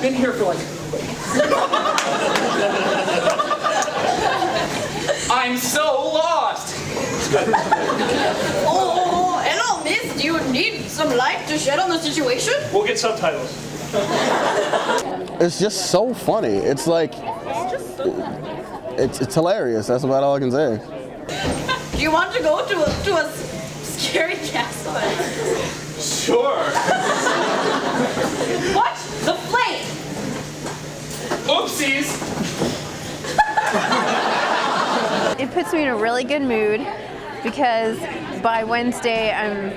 been here for like... I'm so lost! Oh, hello, miss. Do you need some light to shed on the situation? We'll get subtitles. It's just so funny. It's like, it's hilarious. That's about all I can say. Do you want to go to a scary castle? Sure. What? The flame! Oopsies! It puts me in a really good mood because by Wednesday I'm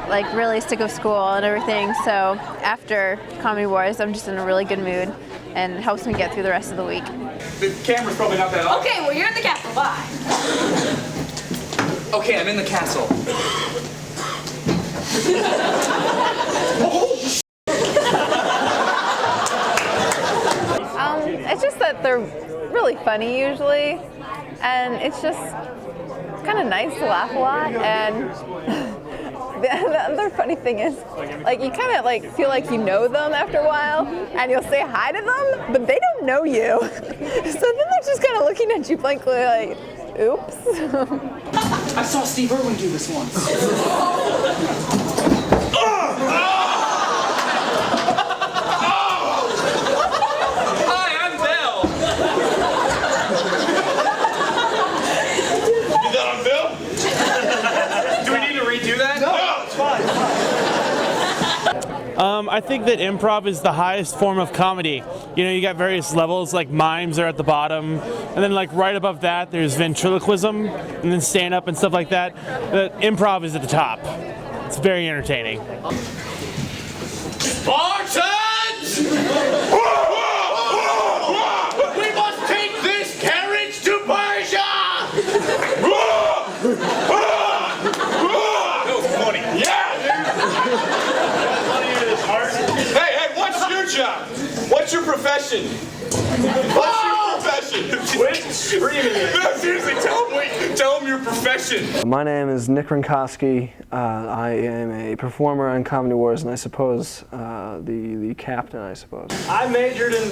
like really sick of school and everything, so after Comedy Wars I'm just in a really good mood and it helps me get through the rest of the week. The camera's probably not that off. Okay, well you're in the castle. Bye. Okay, I'm in the castle. It's just that they're really funny usually, and it's just kind of nice to laugh a lot. And the other funny thing is, like, you kind of like feel like you know them after a while, and you'll say hi to them, but they don't know you. So then they're just kind of looking at you blankly, like, oops. I saw Steve Irwin do this once. I think that improv is the highest form of comedy. You know, you got various levels, like mimes are at the bottom, and then like right above that there's ventriloquism, and then stand-up and stuff like that. But improv is at the top. It's very entertaining. Spartans! We must take this carriage to Persia! That was funny. Yeah! Hey, what's your job? What's your profession? What's your profession? Quit screaming it. No, seriously, tell them your profession. My name is Nick Rinkowski. I am a performer on Comedy Wars, and I suppose the captain, I suppose. I majored in...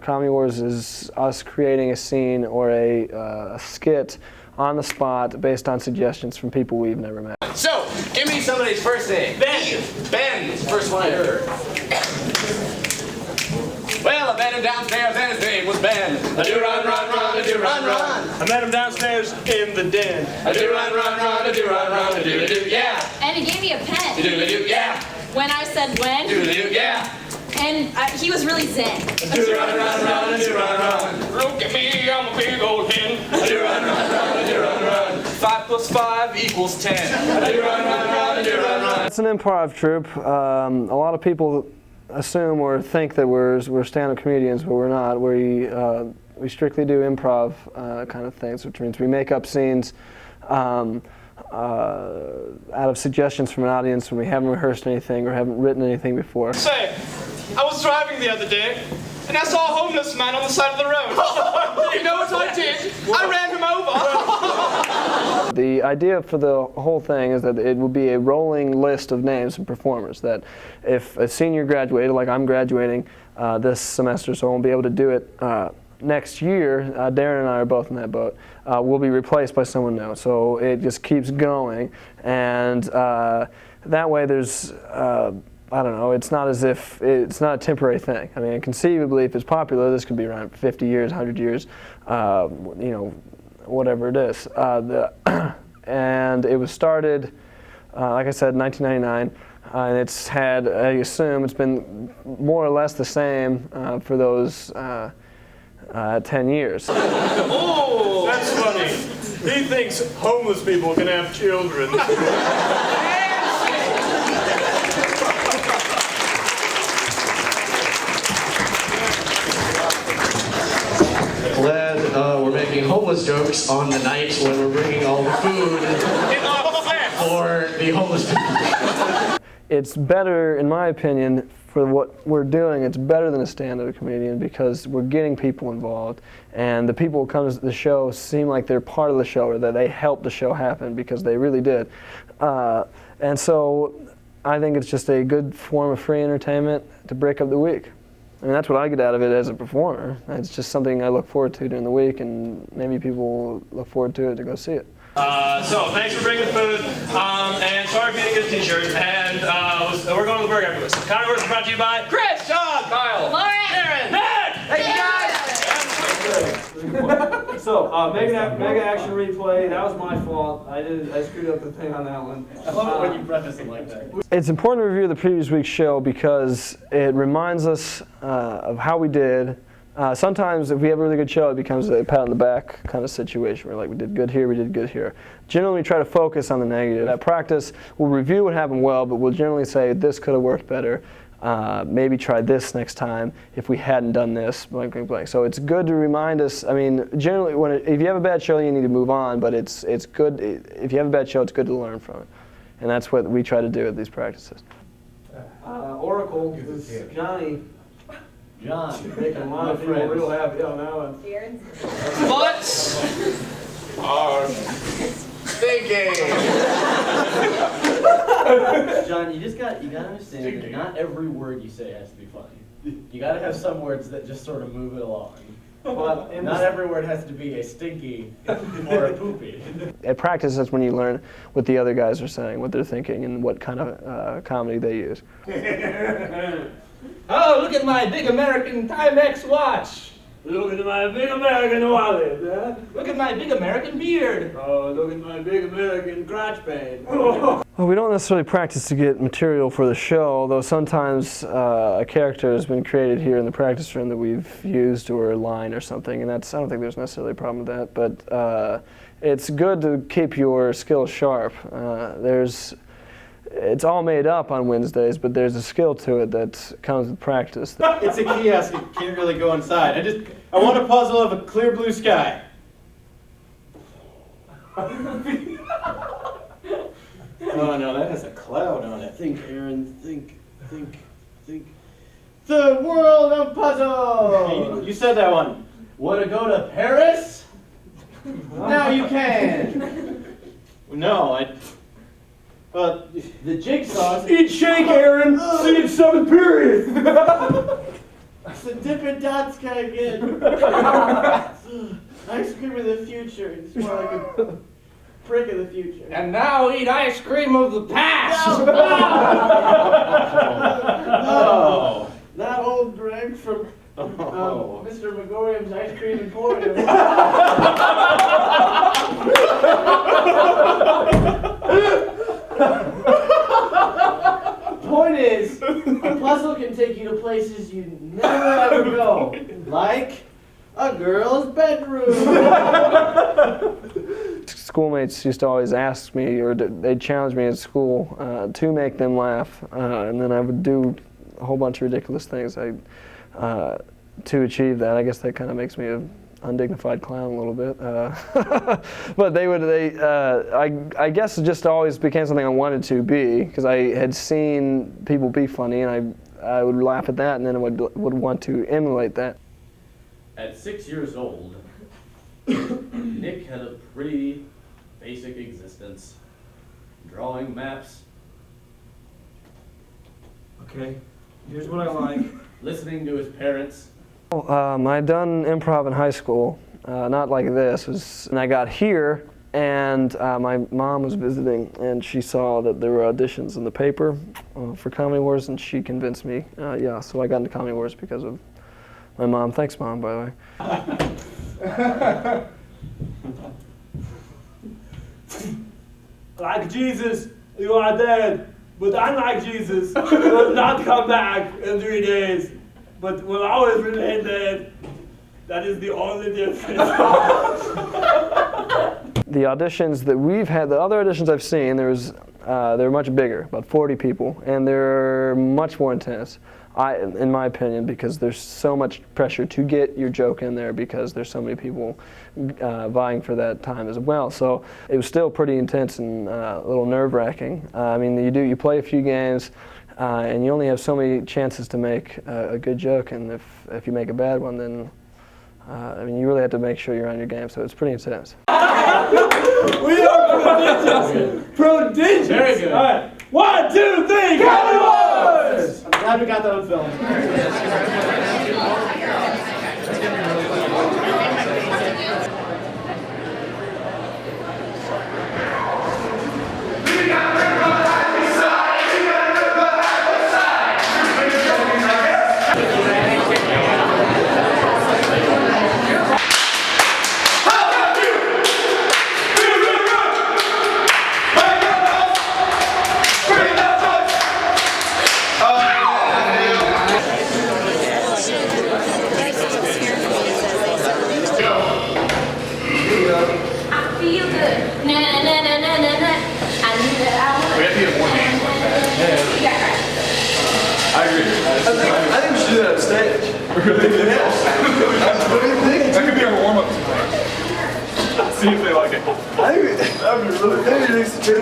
Comedy Wars is us creating a scene or a skit on the spot based on suggestions from people we've never met. So, give me somebody's first name. Ben. Ben, first one I heard. Well, I met him downstairs and his name was Ben. I do run, run, run, I do run, run. I met him downstairs in the den. I do run, run, run, I do run, run, I do, yeah. And he gave me a pen. I do, yeah. When I said when. Do, yeah. And he was really zen. I do run, run, run, I do run, run. Look at me, I'm a big old hen. I do run, run, run, I do run, run. 5 + 5 = 10. I do run, run, run, I do run, run. It's an improv troupe. A lot of people assume or think that we're stand-up comedians, but we're not. We strictly do improv kind of things, which means we make up scenes out of suggestions from an audience when we haven't rehearsed anything or haven't written anything before. Say, I was driving the other day, and I saw a homeless man on the side of the road. You know what I did? I ran him over. The idea for the whole thing is that it will be a rolling list of names of performers, that if a senior graduated, like I'm graduating this semester, so I won't be able to do it next year, Darren and I are both in that boat, will be replaced by someone new. So it just keeps going, and that way there's, I don't know, it's not as if, it's not a temporary thing. I mean, conceivably, if it's popular, this could be around 50 years, 100 years, you know, whatever it is. And it was started, like I said, in 1999. And it's had, I assume, it's been more or less the same for those 10 years. Oh, that's funny. He thinks homeless people can have children. Glad we're making homeless jokes on the night when we're bringing all the food for the homeless people. It's better, in my opinion, for what we're doing, it's better than a stand-up comedian because we're getting people involved, and the people who come to the show seem like they're part of the show or that they helped the show happen because they really did. And so I think it's just a good form of free entertainment to break up the week. I mean, that's what I get out of it as a performer. It's just something I look forward to during the week, and maybe people look forward to it to go see it. So thanks for bringing the food, and sorry for getting a good t-shirt, and we're going to the burger afterwards. County Works is brought to you by Chris, John, Kyle, Lauren, Aaron, Nick! Thank you guys! So, mega action replay, that was my fault. I screwed up the thing on that one. I love it when you preface it like that. It's important to review the previous week's show because it reminds us of how we did. Sometimes if we have a really good show, it becomes a pat on the back kind of situation where like we did good here, we did good here. Generally we try to focus on the negative. At practice, we'll review what happened well, but we'll generally say this could have worked better. Maybe try this next time if we hadn't done this, blank, blank, blank. So it's good to remind us, I mean, generally if you have a bad show, you need to move on, but it's good, if you have a bad show, it's good to learn from it. And that's what we try to do at these practices. Oracle, this is Johnny. John, Making a lot of people real happy on that one. Butts are thinking. John, you gotta understand that not every word you say has to be funny. You gotta have some words that just sort of move it along. But not every word has to be a stinky or a poopy. At practice, that's when you learn what the other guys are saying, what they're thinking, and what kind of comedy they use. Oh, look at my big American Timex watch. Look at my big American wallet. Huh? Look at my big American beard. Oh, look at my big American crotch pain. Well, we don't necessarily practice to get material for the show, although sometimes a character has been created here in the practice room that we've used, or a line or something, and I don't think there's necessarily a problem with that, but it's good to keep your skills sharp. It's all made up on Wednesdays, but there's a skill to it that comes with practice. It's a kiosk, you can't really go inside. I want a puzzle of a clear blue sky. Oh no, that has a cloud on it. Think, Aaron, think. The world of puzzle! You said that one. Want to go to Paris? Now you can! No, the jigsaws. Eat shake, Aaron. Scene 7 period. It's a Dippin' Dots guy again. Ice cream of the future. It's more like a prick of the future. And now eat ice cream of the past. No. Not old Greg from Mr. Megorium's Ice Cream Emporium. Point is, a puzzle can take you to places you never ever go, like a girl's bedroom. Schoolmates used to always ask me, or they'd challenge me at school to make them laugh, and then I would do a whole bunch of ridiculous things to achieve that. I guess that kind of makes me an undignified clown a little bit, but I guess it just always became something I wanted to be, because I had seen people be funny, and I would laugh at that, and then I would want to emulate that. At 6 years old, Nick had a pretty basic existence. Drawing maps. Okay, here's what I like. Listening to his parents. I'd done improv in high school, not like this. And I got here, and my mom was visiting, and she saw that there were auditions in the paper for Comedy Wars, and she convinced me, so I got into Comedy Wars because of my mom. Thanks, Mom, by the way. Like Jesus, you are dead, but unlike Jesus, you will not come back in 3 days, but will always remain dead. That is the only difference. The auditions that we've had, the other auditions I've seen, they're much bigger, about 40 people, and they're much more intense, in my opinion, because there's so much pressure to get your joke in there because there's so many people vying for that time as well. So it was still pretty intense and a little nerve-wracking. I mean, you play a few games, and you only have so many chances to make a good joke, and if you make a bad one, then I mean, you really have to make sure you're on your game. So it's pretty intense. We are prodigious. Prodigious. Very good. All right. 1, 2, 3, Cali Wars! I'm glad we got that on film. I agree. I think we should do that on stage. That could be our warm-up tonight. See if they like it. I think that would be really good.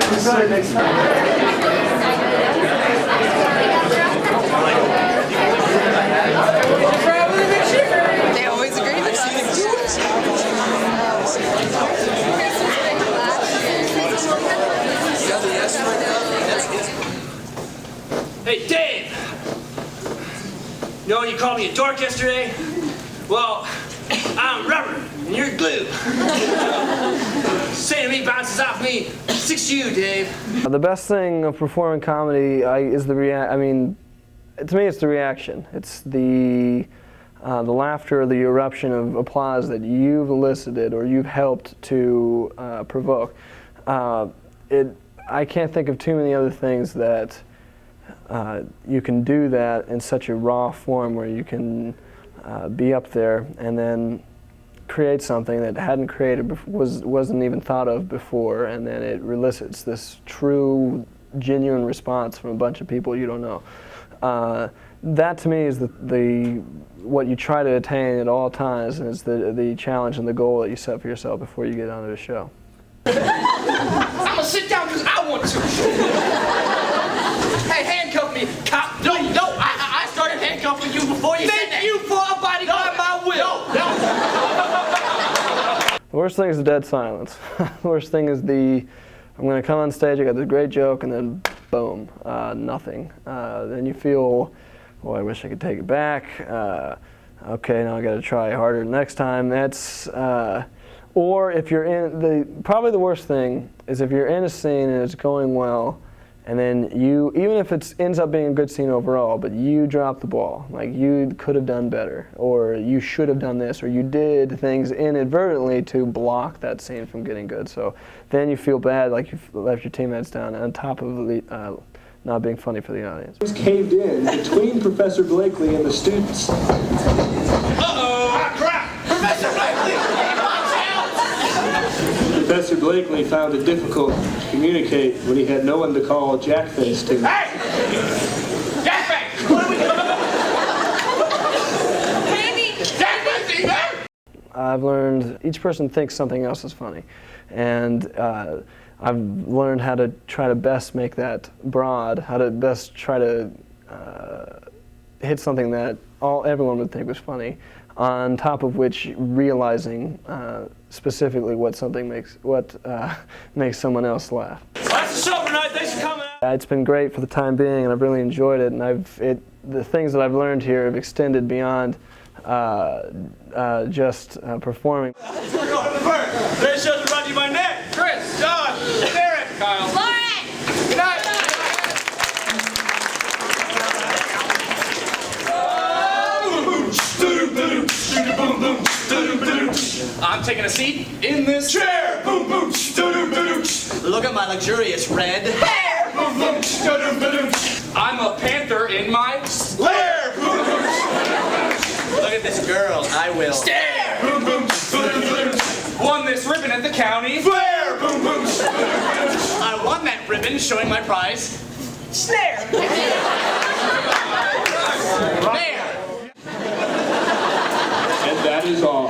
Next time. They always agree with Hey, Dave! You know when you called me a dork yesterday? Well, I'm rubber, and you're glue. Saying to me bounces off me. 6 to you, Dave. The best thing of performing comedy is to me, it's the reaction. It's the laughter, the eruption of applause that you've elicited or you've helped to provoke. I can't think of too many other things that you can do that in such a raw form where you can be up there and then create something that hadn't created wasn't even thought of before, and then it elicits this true, genuine response from a bunch of people you don't know. That to me is what you try to attain at all times, and it's the challenge and the goal that you set for yourself before you get onto the show. I'm gonna sit down because I want to. Hey, handcuff me, cop. No, I started handcuffing you before you said that. Thank you for abiding by my will. The worst thing is the dead silence. The worst thing is I'm going to come on stage, I got this great joke, and then boom, nothing. Then you feel, well, I wish I could take it back. Okay, now I got to try harder next time. That's, or if you're in, probably the worst thing is if you're in a scene and it's going well, and then even if it ends up being a good scene overall, but you drop the ball, like you could have done better, or you should have done this, or you did things inadvertently to block that scene from getting good. So then you feel bad, like you've left your teammates down, on top of not being funny for the audience. It was caved in between Professor Blakely and the students. Uh-oh! Ah, crap! Professor Blakely! Professor Blakely found it difficult to communicate when he had no one to call Jackface to. Hey! Jackface! What are we doing? Candy! Jackface, either! I've learned each person thinks something else is funny, and I've learned how to try to best make that broad, how to best try to hit something that everyone would think was funny, on top of which realizing specifically what makes someone else laugh. That's the show tonight. Thanks for coming out. It's been great for the time being, and I've really enjoyed it. And the things that I've learned here have extended beyond just performing. We're going to the first. Today's shows are brought to you by Nick, Chris, Josh, Derek, Kyle, Lauren. Good night. I'm taking a seat in this chair. Boom, boom, look at my luxurious red hair. Boom, boom, I'm a panther in my lair. Boom, boom. Look at this girl. I will stare. Boom, boom, won this ribbon at the county fair. Boom, boom. I won that ribbon, showing my prize. Snare. And that is all.